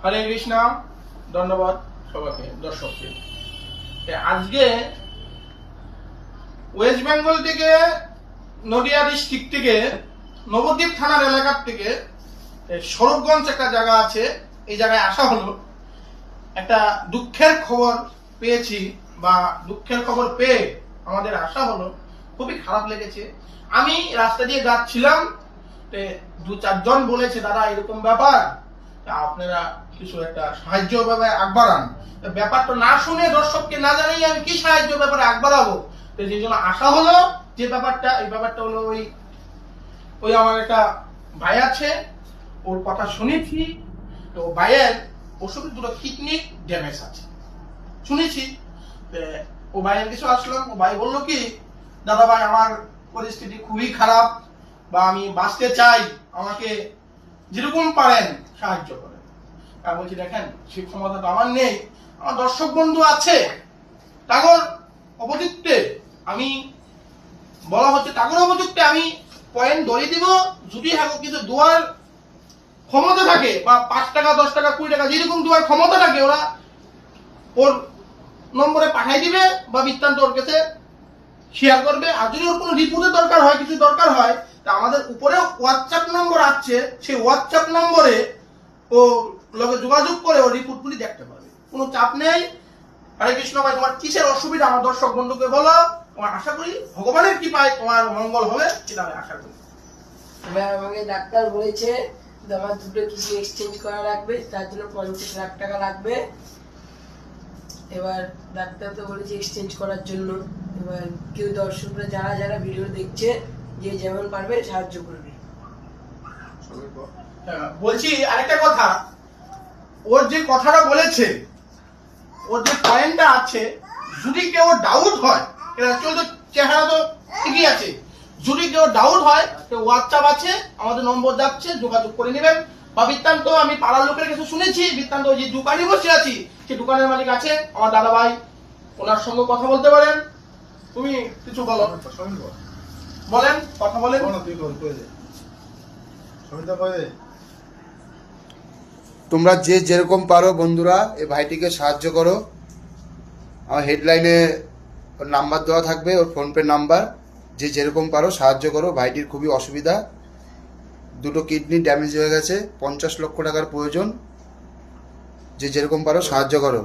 হরে কৃষ্ণ। ধন্যবাদ সবাইকে, দর্শককে। আজকে ওয়েস্ট বেঙ্গল থেকে, নদিয়া ডিস্ট্রিক্ট থেকে, নবদ্বীপ থানার এলাকার থেকে স্বরূপগঞ্জ একটা জায়গা আছে, এই জায়গায় আসা হলো। একটা দুঃখের খবর পেয়েছি, বা দুঃখের খবর পেয়ে আমাদের আসা হলো। খুবই খারাপ লেগেছে। আমি রাস্তা দিয়ে যাচ্ছিলাম, দু চারজন বলেছে দাদা এরকম ব্যাপার, আপনারা কিছু একটা সাহায্য ব্যাপারে আগ বাড়ান। ব্যাপারটা না শুনে, দর্শককে না জানিয়ে আমি কি সাহায্য ব্যাপারে আগ বাড়াবো? যে জন্য আসা হলো। যে ব্যাপারটা, এই ব্যাপারটা হলো ওই আমার একটা ভাই আছে, ওর কথা শুনেছি। তো ভাইয়ের ওষুধের দুটো কিডনি ড্যামেজ আছে শুনেছি। ও ভাইয়ের কিছু আসলাম, ও ভাই বললো কি, দাদা ভাই আমার পরিস্থিতি খুবই খারাপ, বা আমি বাঁচতে চাই, আমাকে যেরকম পারেন সাহায্য করেন। তা বলছি দেখেন, সেই ক্ষমতা তো আমার নেই, আমার দর্শক বন্ধু আছে, তাগর অপযুক্তে আমি বলা হচ্ছে, তাগর অপযুক্তে আমি পয়েন্ট ধরিয়ে দিব। যদি কিছু দোয়ার ক্ষমতা থাকে, বা 5 টাকা 10 টাকা 20 টাকা যেরকম দোয়ার ক্ষমতা থাকে, ওরা ওর নম্বরে পাঠাই দিবে, বা বৃত্তান্ত ওর কাছে শেয়ার করবে। আর যদি ওর কোনো রিপোর্টের দরকার হয়, কিছু দরকার হয়, তা আমাদের উপরে হোয়াটসঅ্যাপ নম্বর আছে, সেই হোয়াটসঅ্যাপ নম্বরে ও লগে যোগাযোগ করে ও রিপোর্টগুলি দেখতে পারবে। কোনো চাপ নেই। হরে কৃষ্ণ। ভাই তোমার কিসের অসুবিধা আমার দর্শক বন্ধুকে বলো, তোমার আশা করি ভগবানের কৃপায় তোমার মঙ্গল হবে, সেটা আমি আশা করি। আমাকে ডাক্তার বলেছে আমার দুটো কিডনি এক্সচেঞ্জ করা লাগবে, তার জন্য 50 লাখ টাকা লাগবে। এবার ডাক্তার তো বলেছে এক্সচেঞ্জ করার জন্য। এবার কেউ দর্শকরা যারা যারা ভিডিও দেখছে, যে যেমন পারবে সাহায্য করবে। বলছি আরেকটা কথা, ওর যে কথাটা বলেছে, ওর যে পয়েন্টটা আছে, যদি কেউ ডাউট হয়, চলতে চেহারা তো ঠিকই আছে, যদি কেউ ডাউট হয় তো হোয়াটসঅ্যাপ আছে, আমাদের নম্বর যাচ্ছে, যোগাযোগ করে নেবেন। বা বৃত্তান্ত আমি পাড়ার লোকের কাছে শুনেছি, বৃত্তান্ত যে দোকানে বসে আছি, সেই দোকানের মালিক আছে আমার দাদা ভাই, ওনার সঙ্গে কথা বলতে পারেন। তুমি কিছু বলো, বলেন, কথা বলেন। তোমরা যে যেরকম পারো বন্ধুরা এই ভাইটিকে সাহায্য করো। আমার হেডলাইনে ওর নাম্বার দেওয়া থাকবে, ওর ফোনপে নাম্বার। যে যেরকম পারো সাহায্য করো। ভাইটির খুবই অসুবিধা, দুটো কিডনি ড্যামেজ হয়ে গেছে, 50 লক্ষ টাকার প্রয়োজন। যে যেরকম পারো সাহায্য করো।